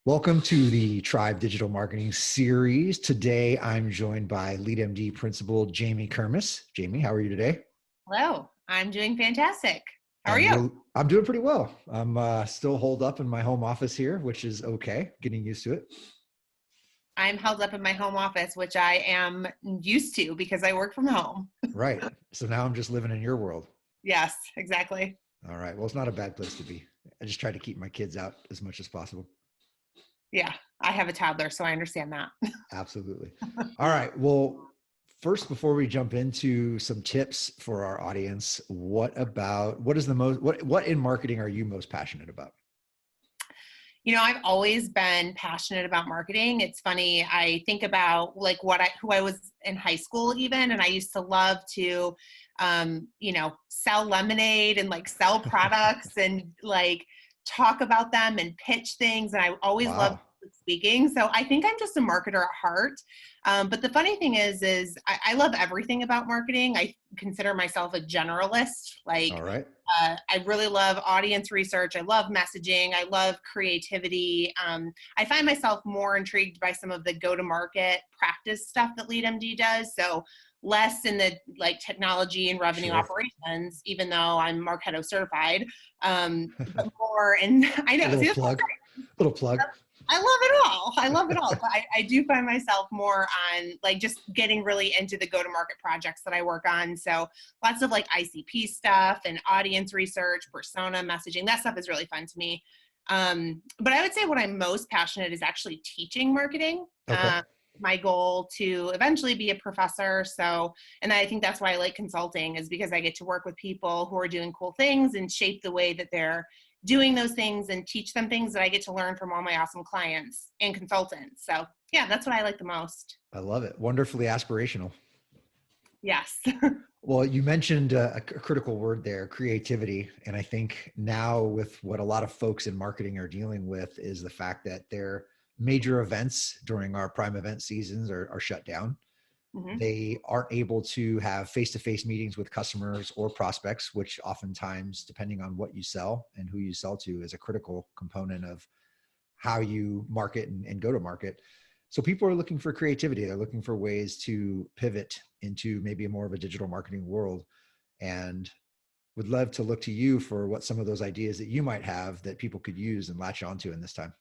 Welcome to the Tribe Digital Marketing Series. Today, I'm joined by LeadMD Principal Jamie Kirmess. Jamie, how are you today? Hello, I'm doing fantastic. How are And you? I'm doing pretty well. I'm still holed up in my home office here, which is okay, getting used to it. I'm held up in my home office, which I am used to because I work from home. Right. So now I'm just living in your world. Yes, exactly. All right. Well, it's not a bad place to be. I just try to keep my kids out as much as possible. Yeah, I have a toddler, so I understand that. Absolutely. All right. Well, first, before we jump into some tips for our audience, what in marketing are you most passionate about? I've always been passionate about marketing. It's funny, I think about like who I was in high school even, and I used to love to sell lemonade and like sell products and like talk about them and pitch things. And I always loved Wow. public speaking. So I think I'm just a marketer at heart. But the funny thing is I love everything about marketing. I consider myself a generalist. All right. I really love audience research. I love messaging. I love creativity. I find myself more intrigued by some of the go-to-market practice stuff that LeadMD does. So less in the like technology and revenue Sure. operations, even though I'm Marketo certified, but more in, I A know, little see, plug. Little plug. I love it all. I love it all. But I do find myself more on like just getting really into the go-to-market projects that I work on. So lots of like ICP stuff and audience research, persona messaging. That stuff is really fun to me. But I would say what I'm most passionate is actually teaching marketing. Okay. My goal to eventually be a professor. So, and I think that's why I like consulting, is because I get to work with people who are doing cool things and shape the way that they're doing those things and teach them things that I get to learn from all my awesome clients and consultants. So yeah, that's what I like the most. I love it. Wonderfully aspirational. Yes. Well, you mentioned a critical word there, creativity. And I think now with what a lot of folks in marketing are dealing with is the fact that their major events during our prime event seasons are shut down. Hmm. They aren't able to have face-to-face meetings with customers or prospects, which oftentimes, depending on what you sell and who you sell to, is a critical component of how you market and go to market. So people are looking for creativity. They're looking for ways to pivot into maybe more of a digital marketing world, and would love to look to you for what some of those ideas that you might have that people could use and latch onto in this time.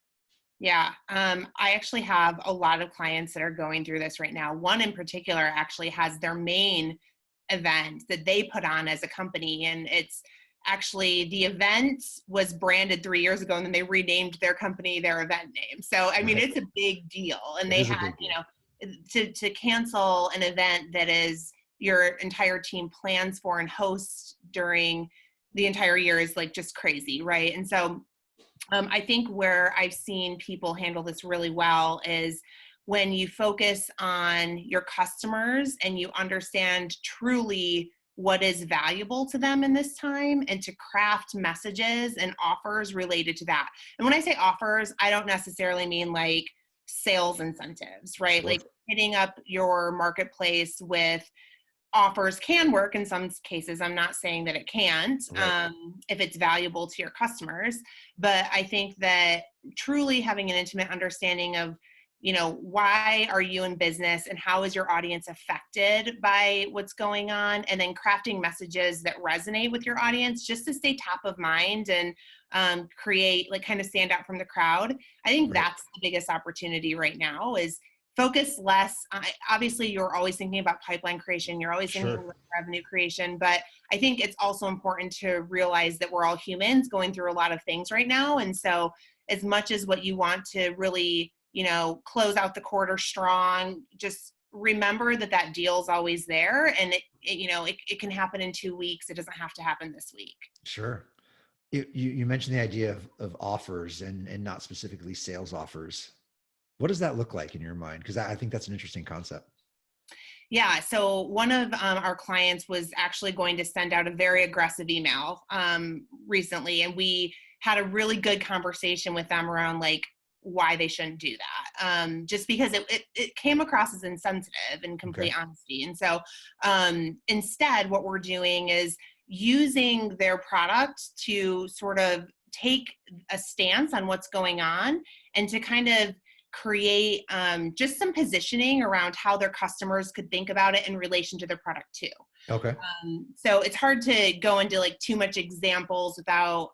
Yeah. I actually have a lot of clients that are going through this right now. One in particular actually has their main event that they put on as a company. And it's actually, the event was branded 3 years ago and then they renamed their company their event name. So, I mean, Right. it's a big deal. And It they is a had, big deal. to cancel an event that is your entire team plans for and hosts during the entire year is like just crazy. Right. And so, I think where I've seen people handle this really well is when you focus on your customers and you understand truly what is valuable to them in this time, and to craft messages and offers related to that. And when I say offers, I don't necessarily mean like sales incentives, right? Sure. Like hitting up your marketplace with offers can work in some cases. I'm not saying that it can't, Right. if it's valuable to your customers. But I think that truly having an intimate understanding of, why are you in business and how is your audience affected by what's going on, and then crafting messages that resonate with your audience just to stay top of mind and create, like, kind of stand out from the crowd. I think Right. that's the biggest opportunity right now, is focus less. Obviously, you're always thinking about pipeline creation. You're always thinking Sure. about revenue creation. But I think it's also important to realize that we're all humans going through a lot of things right now. And so as much as what you want to really, close out the quarter strong, just remember that that deal is always there. And it can happen in 2 weeks. It doesn't have to happen this week. Sure. You mentioned the idea of offers and not specifically sales offers. What does that look like in your mind? Because I think that's an interesting concept. Yeah, so one of our clients was actually going to send out a very aggressive email recently, and we had a really good conversation with them around like why they shouldn't do that. Just because it came across as insensitive, in Okay. complete honesty. And so instead, what we're doing is using their product to sort of take a stance on what's going on and to kind of create just some positioning around how their customers could think about it in relation to their product too. Okay. So it's hard to go into like too much examples without,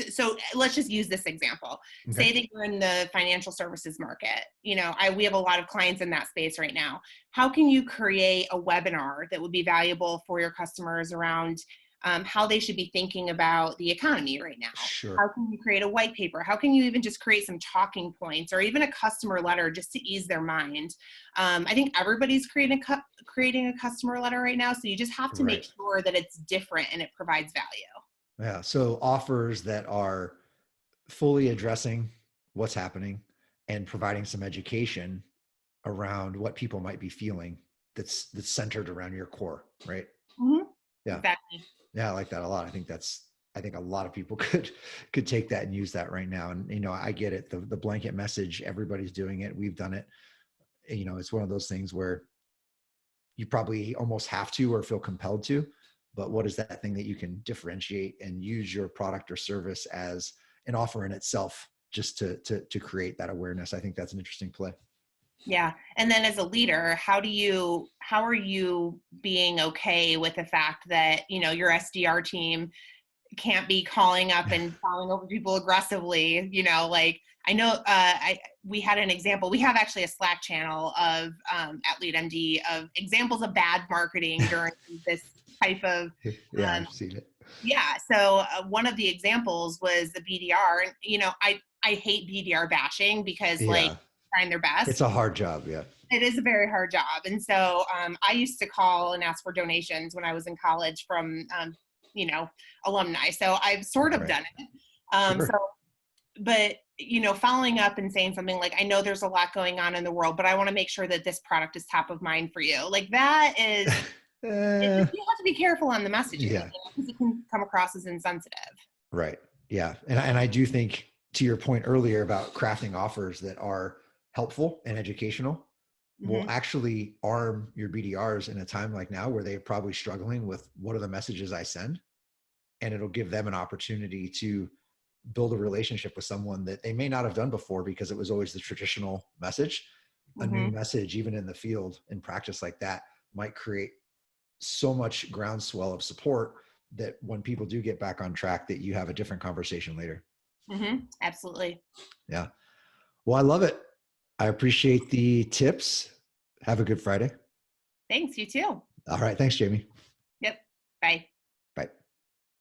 so let's just use this example. Okay. Say that you're in the financial services market. You know, we have a lot of clients in that space right now. How can you create a webinar that would be valuable for your customers around how they should be thinking about the economy right now? Sure. How can you create a white paper? How can you even just create some talking points or even a customer letter just to ease their mind? I think everybody's creating a customer letter right now. So you just have to make sure that it's different and it provides value. Yeah. So offers that are fully addressing what's happening and providing some education around what people might be feeling that's centered around your core, right? Mm-hmm. Yeah. Exactly. Yeah, I like that a lot. I think a lot of people could take that and use that right now. And, you know, I get it. The blanket message, everybody's doing it. We've done it. You know, it's one of those things where you probably almost have to or feel compelled to, but what is that thing that you can differentiate and use your product or service as an offer in itself just to create that awareness? I think that's an interesting play. Yeah. And then as a leader, how are you being okay with the fact that, you know, your SDR team can't be calling up and calling over people aggressively, you know, like I know we had an example. We have actually a Slack channel of at LeadMD of examples of bad marketing during this type of yeah, I've seen it. Yeah. So one of the examples was the BDR, and you know, I hate BDR bashing because like trying their best. It's a hard job. Yeah. It is a very hard job. And so I used to call and ask for donations when I was in college from, you know, alumni. So I've sort of done it. Sure. So, but, you know, following up and saying something like, I know there's a lot going on in the world, but I want to make sure that this product is top of mind for you. Like that is, you have to be careful on the messaging, you know, because it can come across as insensitive. Right. Yeah. And I do think, to your point earlier about crafting offers that are helpful and educational, will actually arm your BDRs in a time like now where they're probably struggling with what are the messages I send, and it'll give them an opportunity to build a relationship with someone that they may not have done before because it was always the traditional message. A new message, even in the field in practice like that, might create so much groundswell of support that when people do get back on track, that you have a different conversation later. Absolutely. Yeah. Well, I love it. I appreciate the tips. Have a good Friday. Thanks. You too. All right. Thanks, Jamie. Yep. Bye.